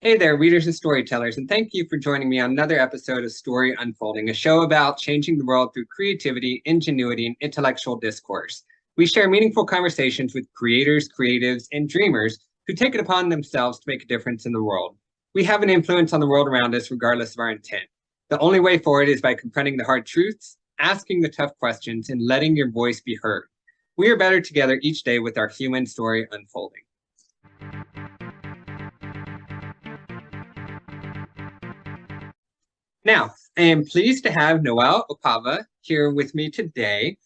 Hey there, readers and storytellers, and thank you for joining me on another episode of Story Unfolding, a show about changing the world through creativity, ingenuity, and intellectual discourse. We share meaningful conversations with creators, creatives, and dreamers who take it upon themselves to make a difference in the world. We have an influence on the world around us regardless of our intent. The only way forward is by confronting the hard truths, asking the tough questions, and letting your voice be heard. We are better together each day with our human story unfolding. Now, I am pleased to have Noel Opava here with me today.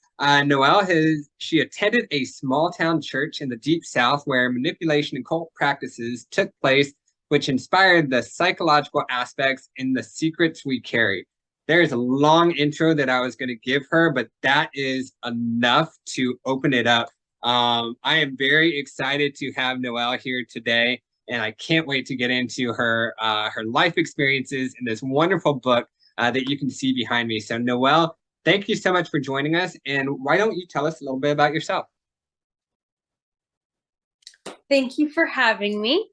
She attended a small town church in the deep South where manipulation and cult practices took place, which inspired the psychological aspects in the secrets we carry. There's a long intro that I was going to give her, but that is enough to open it up. I am very excited to have Noel here today, and I can't wait to get into her life experiences in this wonderful book that you can see behind me. So Noel, thank you so much for joining us. And why don't you tell us a little bit about yourself? Thank you for having me.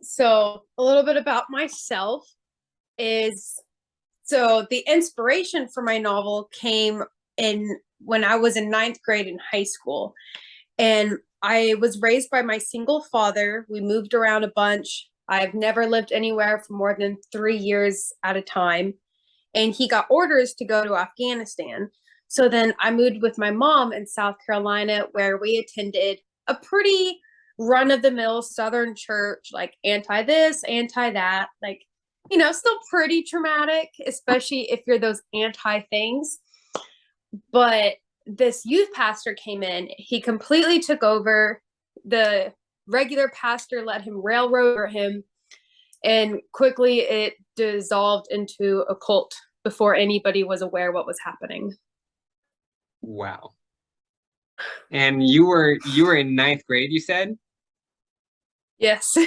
So a little bit about myself is, so the inspiration for my novel came in when I was in ninth grade in high school. And I was raised by my single father. We moved around a bunch. I've never lived anywhere for more than 3 years at a time. And he got orders to go to Afghanistan. So then I moved with my mom in South Carolina, where we attended a pretty run-of-the-mill Southern church, like anti this, anti that, like, still pretty traumatic, especially if you're those anti things. But this youth pastor came in. He completely took over. The regular pastor let him railroad over him, and quickly it dissolved into a cult before anybody was aware what was happening. Wow. And you were in ninth grade, you said? Yes.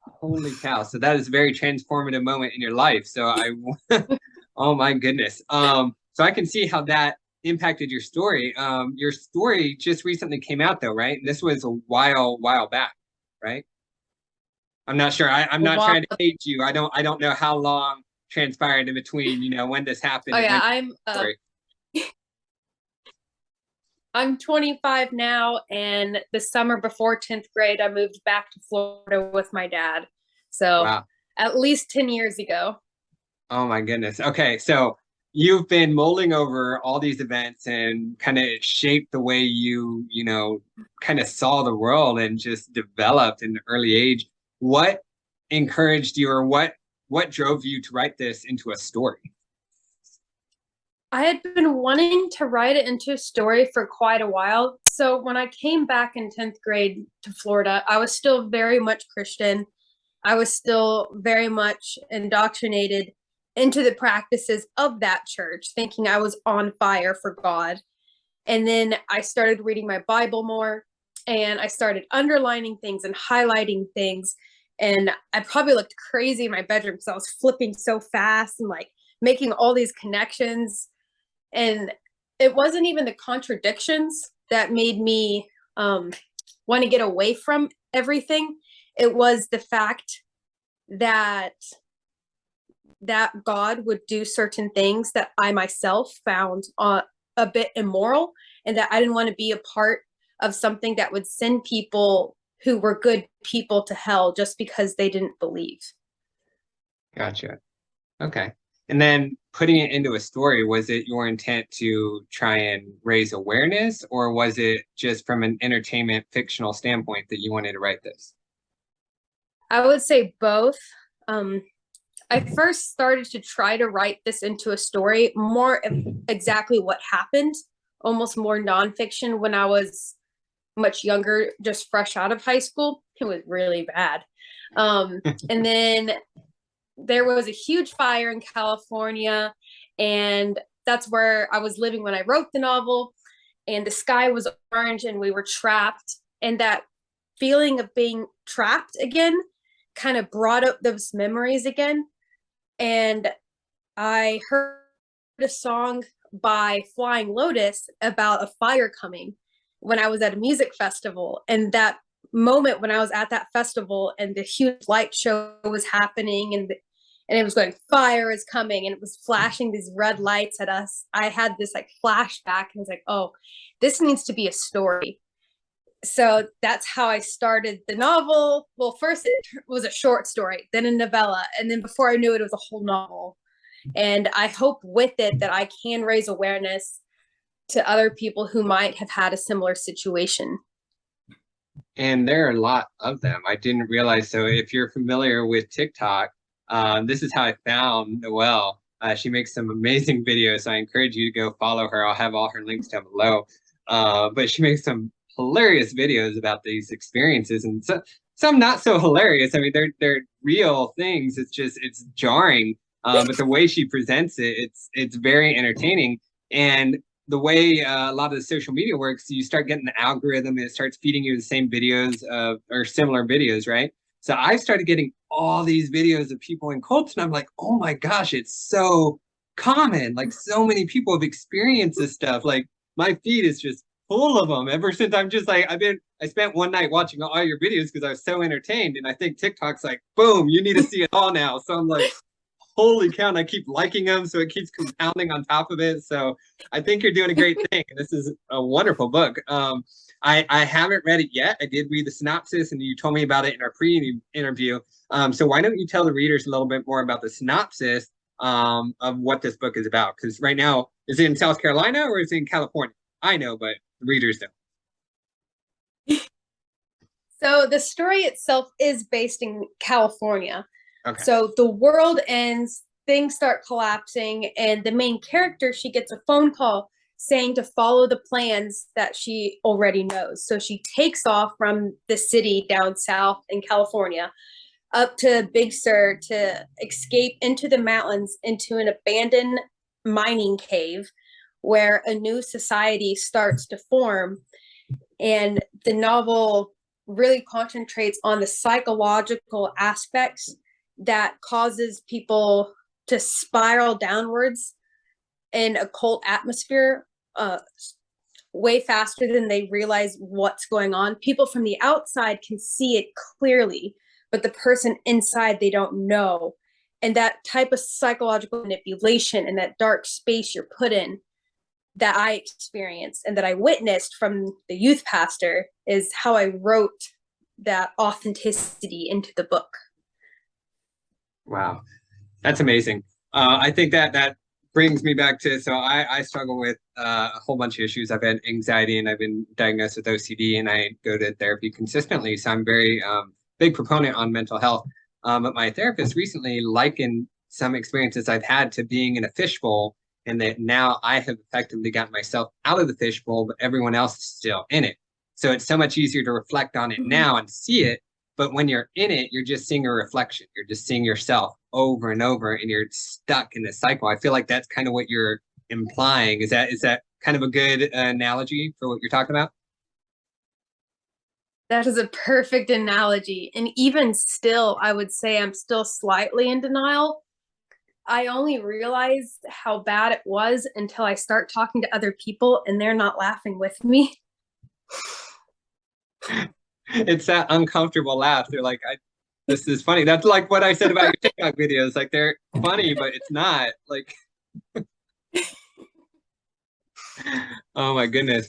Holy cow. So that is a very transformative moment in your life. So oh my goodness. So I can see how that impacted your story. Your story just recently came out though, right? And this was a while back, right? I'm not sure. I'm not trying to hate you. I don't know how long transpired in between, when this happened. Oh yeah, I'm 25 now, and the summer before 10th grade, I moved back to Florida with my dad. So wow. At least 10 years ago. Oh my goodness. Okay, so you've been mulling over all these events and kind of shaped the way you kind of saw the world and just developed in an early age. What encouraged you, or what drove you to write this into a story? I had been wanting to write it into a story for quite a while. So when I came back in 10th grade to Florida, I was still very much Christian. I was still very much indoctrinated into the practices of that church, thinking I was on fire for God. And then I started reading my Bible more, and I started underlining things and highlighting things. And I probably looked crazy in my bedroom because I was flipping so fast and like making all these connections. And it wasn't even the contradictions that made me want to get away from everything. It was the fact that God would do certain things that I myself found a bit immoral, and that I didn't want to be a part of something that would send people who were good people to hell just because they didn't believe. Gotcha. Okay. And then putting it into a story, was it your intent to try and raise awareness, or was it just from an entertainment fictional standpoint that you wanted to write this? I would say both. I first started to try to write this into a story, more exactly what happened, almost more nonfiction, when I was much younger, just fresh out of high school. It was really bad. And then there was a huge fire in California, and that's where I was living when I wrote the novel. And the sky was orange, and we were trapped. And that feeling of being trapped again kind of brought up those memories again. And I heard a song by Flying Lotus about a fire coming when I was at a music festival. And that moment when I was at that festival and the huge light show was happening, and it was going, fire is coming, and it was flashing these red lights at us. I had this like flashback and was like, oh, this needs to be a story. So that's how I started the novel. Well, first it was a short story, then a novella, and then before I knew it, it was a whole novel. And I hope with it that I can raise awareness to other people who might have had a similar situation. And there are a lot of them. I didn't realize. So if you're familiar with TikTok, this is how I found Noelle. She makes some amazing videos. So I encourage you to go follow her. I'll have all her links down below. But she makes some hilarious videos about these experiences, and some not so hilarious. I mean, they're real things. It's jarring. But the way she presents it, it's very entertaining. And the way a lot of the social media works, you start getting the algorithm and it starts feeding you the same videos or similar videos, right? So I started getting all these videos of people in cults, and I'm like, oh my gosh, it's so common. Like so many people have experienced this stuff. Like my feed is just full of them ever since I'm just like, I spent one night watching all your videos because I was so entertained. And I think TikTok's like, boom, you need to see it all now. So I'm like, holy cow, and I keep liking them, so it keeps compounding on top of it. So I think you're doing a great thing. This is a wonderful book. I haven't read it yet. I did read the synopsis, and you told me about it in our pre-interview. So why don't you tell the readers a little bit more about the synopsis of what this book is about? Because right now, is it in South Carolina or is it in California? I know, but the readers don't. So the story itself is based in California. Okay. So the world ends, things start collapsing, and the main character, she gets a phone call saying to follow the plans that she already knows. So she takes off from the city down south in California up to Big Sur to escape into the mountains into an abandoned mining cave where a new society starts to form. And the novel really concentrates on the psychological aspects that causes people to spiral downwards in a cult atmosphere way faster than they realize what's going on. People from the outside can see it clearly, but the person inside, they don't know. And that type of psychological manipulation and that dark space you're put in that I experienced and that I witnessed from the youth pastor is how I wrote that authenticity into the book. Wow, that's amazing. I think that brings me back to, so I struggle with a whole bunch of issues. I've had anxiety and I've been diagnosed with OCD, and I go to therapy consistently. So I'm very big proponent on mental health. But my therapist recently likened some experiences I've had to being in a fishbowl, and that now I have effectively gotten myself out of the fishbowl, but everyone else is still in it. So it's so much easier to reflect on it now and see it. But when you're in it, you're just seeing a reflection. You're just seeing yourself over and over, and you're stuck in this cycle. I feel like that's kind of what you're implying. Is that kind of a good analogy for what you're talking about? That is a perfect analogy. And even still, I would say I'm still slightly in denial. I only realized how bad it was until I start talking to other people and they're not laughing with me. It's that uncomfortable laugh. They're like, this is funny. That's like what I said about your TikTok videos. Like they're funny, but it's not like, oh my goodness.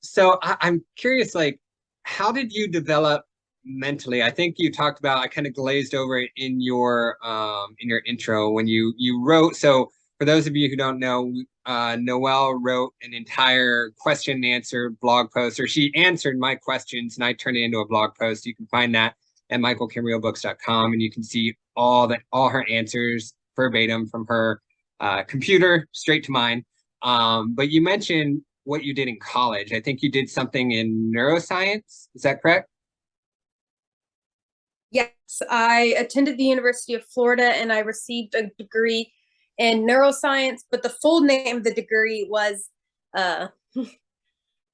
So I'm curious, like, how did you develop mentally? I think you talked about, I kind of glazed over it in your intro when you wrote. So for those of you who don't know, Noelle wrote an entire question and answer blog post, or she answered my questions and I turned it into a blog post. You can find that at michaelcamreobooks.com, and you can see all her answers verbatim from her computer straight to mine. But you mentioned what you did in college. I think you did something in neuroscience. Is that correct? Yes, I attended the University of Florida and I received a degree in neuroscience, but the full name of the degree was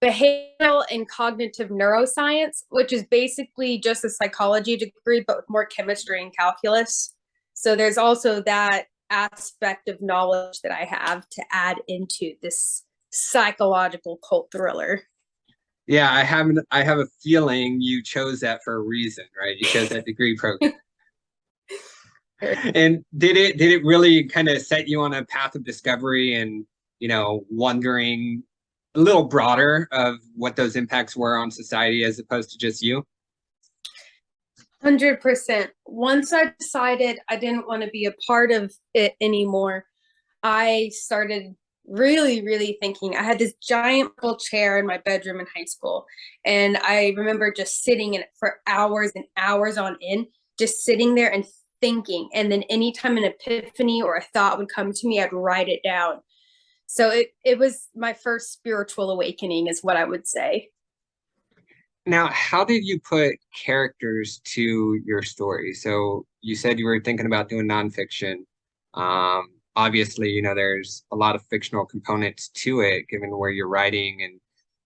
behavioral and cognitive neuroscience, which is basically just a psychology degree, but with more chemistry and calculus. So there's also that aspect of knowledge that I have to add into this psychological cult thriller. Yeah, I have a feeling you chose that for a reason, right? You chose that degree program. And did it really kind of set you on a path of discovery and, wondering a little broader of what those impacts were on society as opposed to just you? 100%. Once I decided I didn't want to be a part of it anymore, I started really thinking. I had this giant purple chair in my bedroom in high school, and I remember just sitting in it for hours and hours on end, just sitting there and thinking. And then anytime an epiphany or a thought would come to me, I'd write it down. So it was my first spiritual awakening, is what I would say. Now, how did you put characters to your story? So you said you were thinking about doing nonfiction. Obviously, there's a lot of fictional components to it, given where you're writing,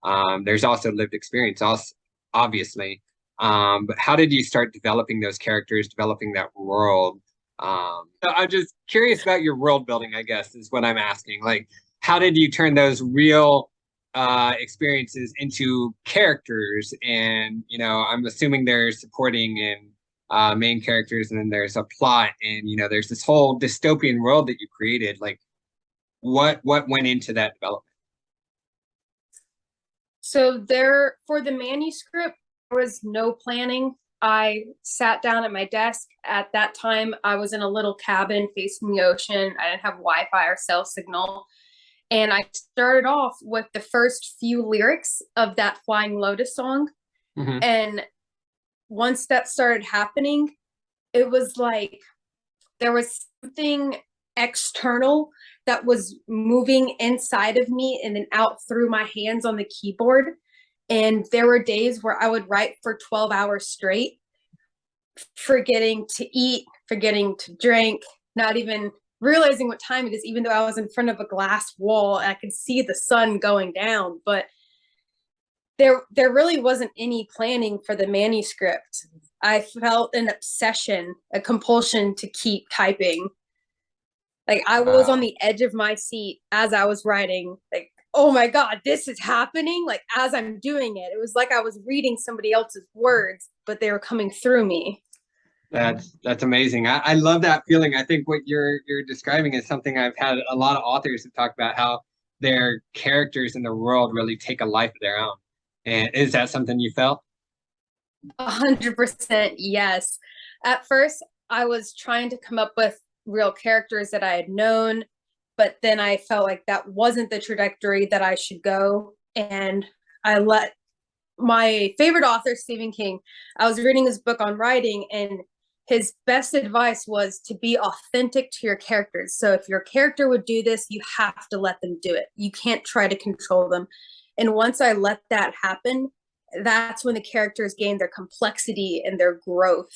and there's also lived experience, also, obviously. But how did you start developing those characters, developing that world? So I'm just curious about your world building, I guess, is what I'm asking. Like, how did you turn those real experiences into characters? And I'm assuming there's supporting and main characters, and then there's a plot, and there's this whole dystopian world that you created. Like, what went into that development? So there, for the manuscript, there was no planning. I sat down at my desk. At that time, I was in a little cabin facing the ocean. I didn't have Wi-Fi or cell signal. And I started off with the first few lyrics of that Flying Lotus song. Mm-hmm. And once that started happening, it was like there was something external that was moving inside of me and then out through my hands on the keyboard. And there were days where I would write for 12 hours straight, forgetting to eat, forgetting to drink, not even realizing what time it is, even though I was in front of a glass wall and I could see the sun going down. But there really wasn't any planning for the manuscript. I felt an obsession, a compulsion to keep typing. Like I was on Wow. the edge of my seat as I was writing, like, oh my God, this is happening. Like as I'm doing it, it was like I was reading somebody else's words, but they were coming through me. That's amazing. I love that feeling. I think what you're describing is something I've had a lot of authors have talked about, how their characters in the world really take a life of their own. And is that something you felt? 100% yes. At first, I was trying to come up with real characters that I had known, but then I felt like that wasn't the trajectory that I should go. And I let my favorite author, Stephen King, I was reading his book on writing, and his best advice was to be authentic to your characters. So if your character would do this, you have to let them do it. You can't try to control them. And once I let that happen, that's when the characters gain their complexity and their growth.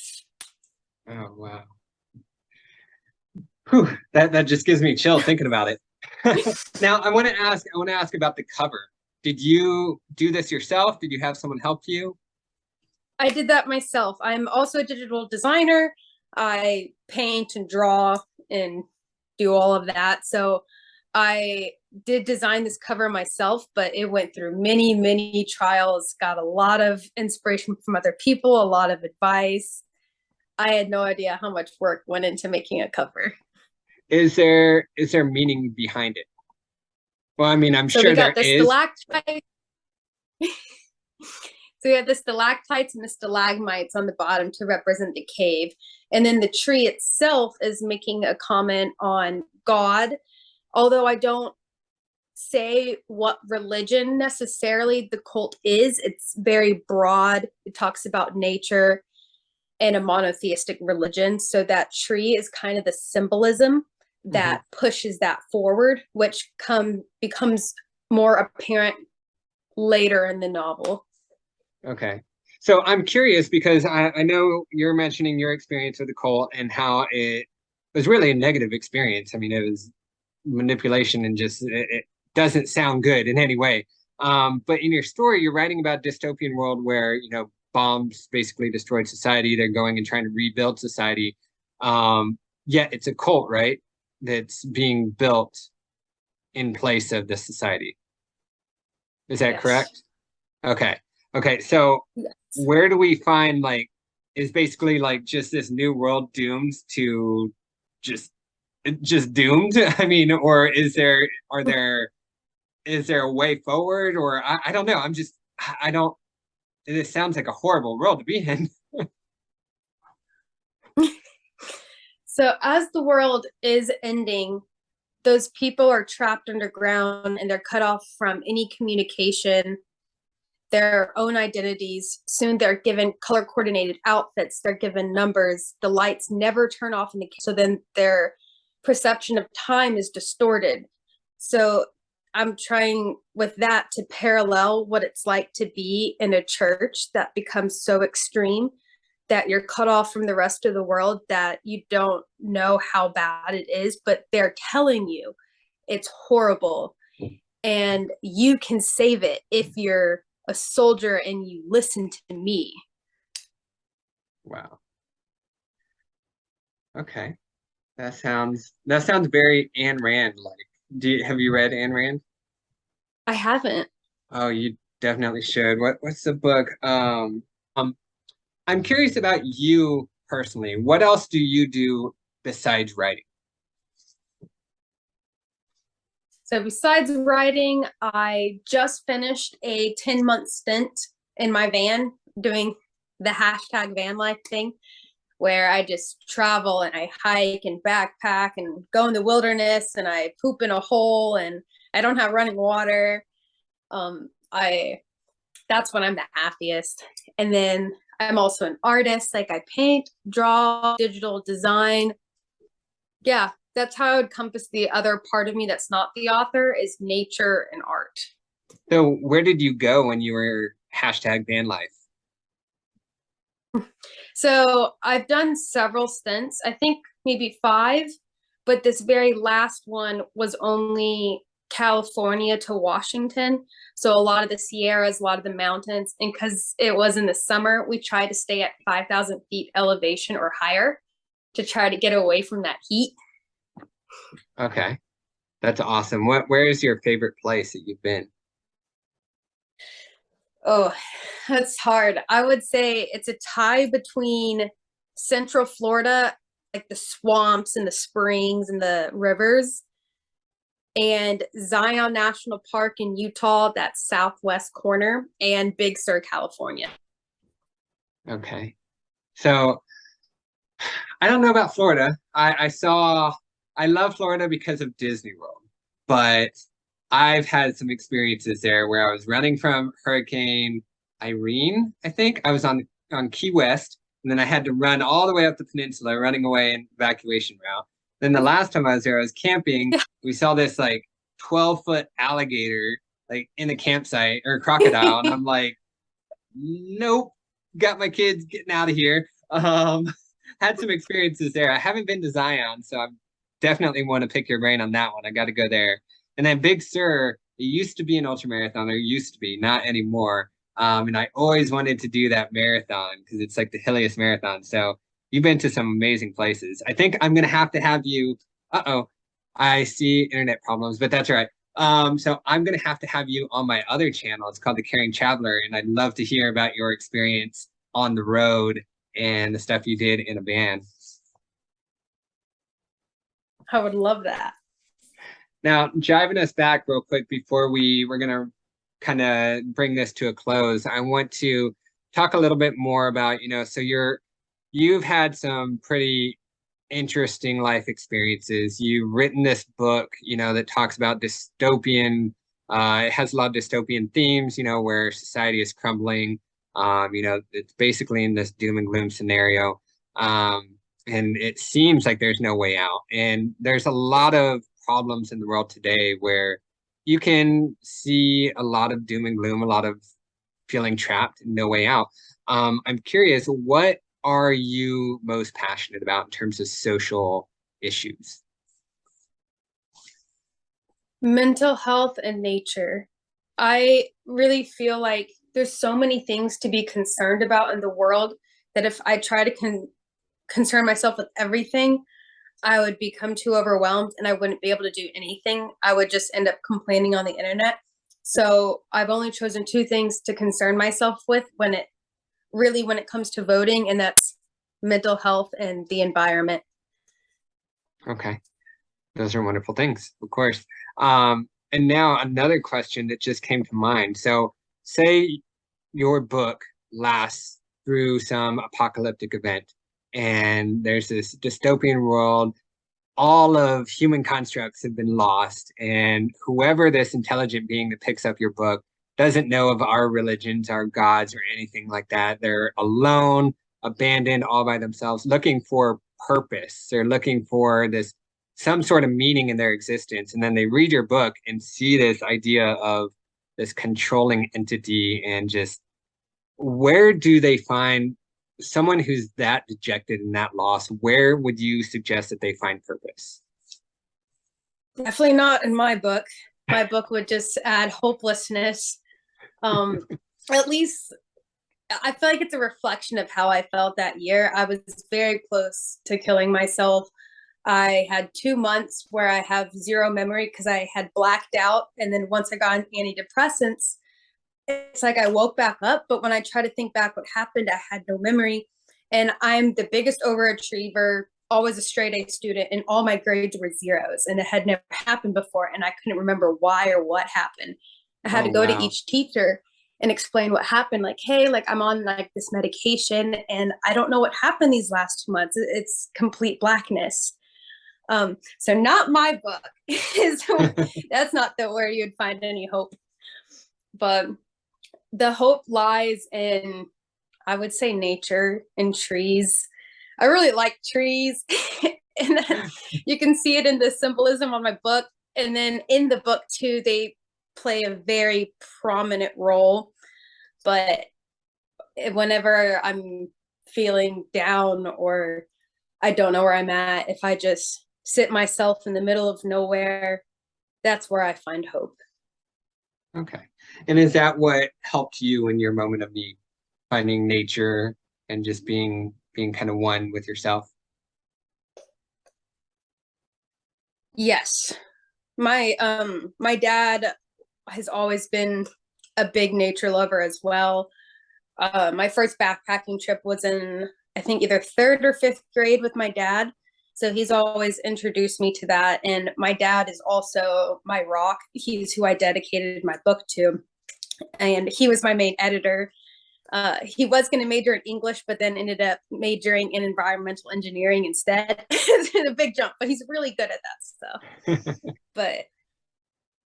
Oh, wow. Whew, that just gives me chills thinking about it. Now, I want to ask about the cover. Did you do this yourself? Did you have someone help you? I did that myself. I'm also a digital designer. I paint and draw and do all of that. So I did design this cover myself, but it went through many trials, got a lot of inspiration from other people, a lot of advice. I had no idea how much work went into making a cover. Is there meaning behind it? Well, I mean, I'm So we sure there got the is. stalactite. So we have the stalactites and the stalagmites on the bottom to represent the cave. And then the tree itself is making a comment on God. Although I don't say what religion necessarily the cult is, it's very broad. It talks about nature and a monotheistic religion. So that tree is kind of the symbolism Mhm. that pushes that forward, which becomes more apparent later in the novel. Okay. So I'm curious because I know you're mentioning your experience with the cult and how it was really a negative experience. I mean, it was manipulation and just it doesn't sound good in any way. But in your story, you're writing about a dystopian world where, bombs basically destroyed society. They're going and trying to rebuild society. Yet it's a cult, right? That's being built in place of the society. Is that Yes. correct? Okay. Okay. So Yes. where do we find like is basically like just this new world doomed to just just doomed? I mean, or is there are there is there a way forward or I don't know. I'm just I don't this sounds like a horrible world to be in. So as the world is ending, those people are trapped underground and they're cut off from any communication, their own identities. Soon they're given color coordinated outfits, they're given numbers, the lights never turn off in the so then their perception of time is distorted. So I'm trying with that to parallel what it's like to be in a church that becomes so extreme that you're cut off from the rest of the world, that you don't know how bad it is, but they're telling you it's horrible and you can save it if you're a soldier and you listen to me. Wow. Okay. That sounds very Ayn Rand like. Have you read Ayn Rand? I haven't. Oh, you definitely should. What's the book? I'm curious about you personally. What else do you do besides writing? So besides writing, I just finished a 10-month stint in my van doing the hashtag van life thing, where I just travel and I hike and backpack and go in the wilderness and I poop in a hole and I don't have running water. I That's when I'm the happiest. And then I'm also an artist, like I paint, draw, digital design. Yeah, that's how I would compass the other part of me that's not the author is nature and art. So where did you go when you were hashtag van life? So I've done several stints, I think maybe five, but this very last one was only California to Washington. So a lot of the Sierras, a lot of the mountains, and because it was in the summer, we tried to stay at 5,000 feet elevation or higher to try to get away from that heat. Okay. That's awesome. Where is your favorite place that you've been? Oh, that's hard. I would say it's a tie between Central Florida, like the swamps and the springs and the rivers, and Zion National Park in Utah, that southwest corner, and Big Sur, California. Okay. So I don't know about Florida. I love Florida because of Disney World, but I've had some experiences there where I was running from Hurricane Irene, I think. I was on Key West, and then I had to run all the way up the peninsula, running away in evacuation route. Then the last time I was there, I was camping. We saw this like 12-foot alligator like in a campsite or crocodile, and I'm like, nope, got my kids getting out of here. Had some experiences there. I haven't been to Zion, so I definitely want to pick your brain on that one. I got to go there. And then Big Sur, it used to be an ultra marathon. There used to be, not anymore. And I always wanted to do that marathon because it's like the hilliest marathon. So you've been to some amazing places. I think I'm gonna have you. Uh-oh, I see internet problems, but that's all right. So I'm gonna have you on my other channel. It's called The Caring Traveler, and I'd love to hear about your experience on the road and the stuff you did in a band. I would love that. Now, jiving us back real quick before we're gonna kind of bring this to a close, I want to talk a little bit more about, so you've had some pretty interesting life experiences. You've written this book, that talks about dystopian, it has a lot of dystopian themes, where society is crumbling. It's basically in this doom and gloom scenario. And it seems like there's no way out. And there's a lot of problems in the world today where you can see a lot of doom and gloom, a lot of feeling trapped, no way out. I'm curious, what are you most passionate about in terms of social issues? Mental health and nature. I really feel like there's so many things to be concerned about in the world that if I try to concern myself with everything, I would become too overwhelmed and I wouldn't be able to do anything. I would just end up complaining on the internet. So I've only chosen two things to concern myself with when it comes to voting, and that's mental health and the environment. Okay. Those are wonderful things, of course. And now another question that just came to mind. So, say your book lasts through some apocalyptic event, and there's this dystopian world. All of human constructs have been lost, and whoever this intelligent being that picks up your book doesn't know of our religions, our gods, or anything like that. They're alone, abandoned, all by themselves, looking for purpose. They're looking for this some sort of meaning in their existence. And then they read your book and see this idea of this controlling entity, and just where do they find someone who's that dejected and that lost? Where would you suggest that they find purpose? Definitely not in my book. My book would just add hopelessness. At least I feel like it's a reflection of how I felt that year. I was very close to killing myself. I had 2 months where I have zero memory because I had blacked out. And then once I got on antidepressants, it's like I woke back up. But when I try to think back what happened, I had no memory. And I'm the biggest overachiever, always a straight A student, and all my grades were zeros. And it had never happened before. And I couldn't remember why or what happened. I had to go to each teacher and explain what happened. Like, hey, like I'm on like this medication and I don't know what happened these last 2 months. It's complete blackness. So not my book. That's not where you'd find any hope. But the hope lies in, I would say, nature and trees. I really like trees. And then you can see it in the symbolism on my book. And then in the book too, they play a very prominent role. But whenever I'm feeling down or I don't know where I'm at, if I just sit myself in the middle of nowhere, that's where I find hope. Okay. And is that what helped you in your moment of need, finding nature and just being kind of one with yourself? Yes. My dad has always been a big nature lover as well. My first backpacking trip was in, I think, either third or fifth grade with my dad. So he's always introduced me to that. And my dad is also my rock. He's who I dedicated my book to. And he was my main editor. He was going to major in English, but then ended up majoring in environmental engineering instead. It's a big jump, but he's really good at that stuff. But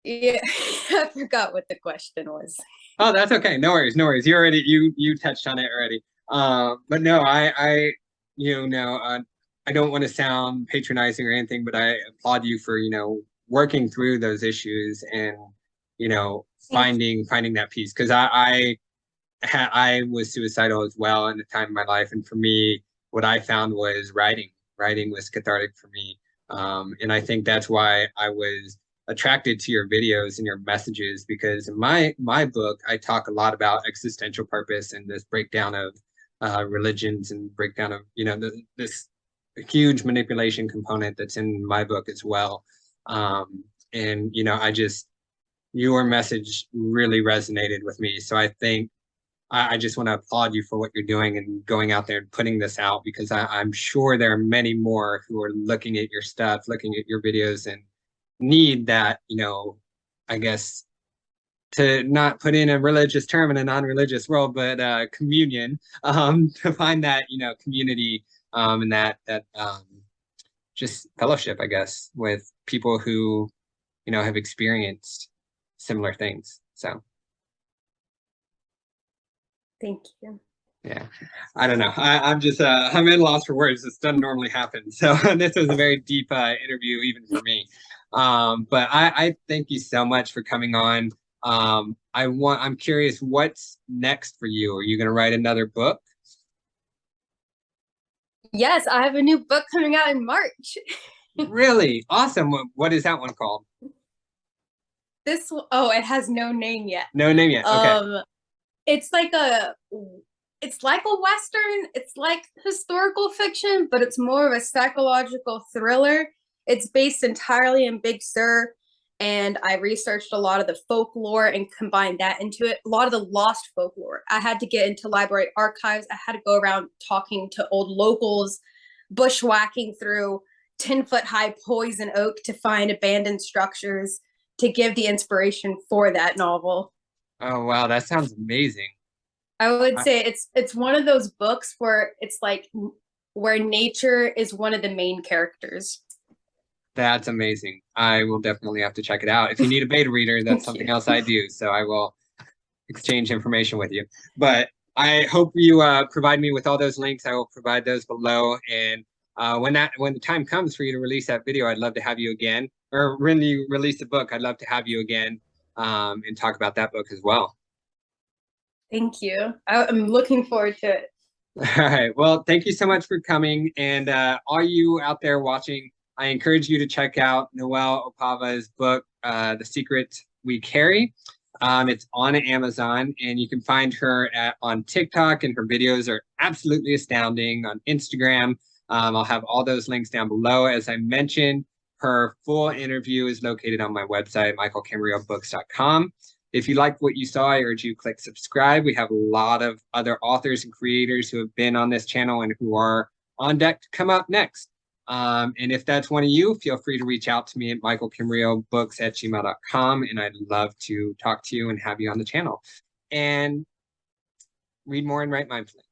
yeah, I forgot what the question was. Oh, that's okay. No worries, no worries. You touched on it already. But no, I don't want to sound patronizing or anything, but I applaud you for, working through those issues and, finding that peace. Because I was suicidal as well in the time of my life, and for me, what I found was writing. Writing was cathartic for me, and I think that's why I was attracted to your videos and your messages, because in my book I talk a lot about existential purpose and this breakdown of religions and breakdown of this huge manipulation component that's in my book as well. And I just your message really resonated with me, so I think I just want to applaud you for what you're doing and going out there and putting this out, because I'm sure there are many more who are looking at your stuff, looking at your videos, and need that, I guess, to not put in a religious term in a non-religious world, but communion, to find that, community, and that just fellowship, I guess, with people who, have experienced similar things. So. Thank you. Yeah, I don't know. I'm just I'm at a loss for words. This doesn't normally happen. So this was a very deep interview, even for me. But I thank you so much for coming on. I'm curious, what's next for you? Are you going to write another book? Yes, I have a new book coming out in March. Really? Awesome. What is that one called? It has no name yet. No name yet. Okay. It's like a Western. It's like historical fiction, but it's more of a psychological thriller. It's based entirely in Big Sur, and I researched a lot of the folklore and combined that into it. A lot of the lost folklore. I had to get into library archives. I had to go around talking to old locals, bushwhacking through 10-foot high poison oak to find abandoned structures to give the inspiration for that novel. Oh, wow. That sounds amazing. I would I, say it's one of those books where it's like where nature is one of the main characters. that's amazing. I will definitely have to check it out. If you need a beta reader, that's Thank something you. else I do. So I will exchange information with you. But I hope you provide me with all those links. I will provide those below. And when the time comes for you to release that video, I'd love to have you again. Or when you release the book, I'd love to have you again and talk about that book as well. Thank you. I'm looking forward to it. All right. Well, thank you so much for coming. And all you out there watching, I encourage you to check out Noel Opava's book, The Secret We Carry. It's on Amazon, and you can find her on TikTok, and her videos are absolutely astounding on Instagram. I'll have all those links down below. As I mentioned, her full interview is located on my website, michaelcamarillo.books.com. If you like what you saw, I urge you to click subscribe. We have a lot of other authors and creators who have been on this channel and who are on deck to come up next. And if that's one of you, feel free to reach out to me at michaelcamarillo@gmail.com, and I'd love to talk to you and have you on the channel. And read more and write mindfully.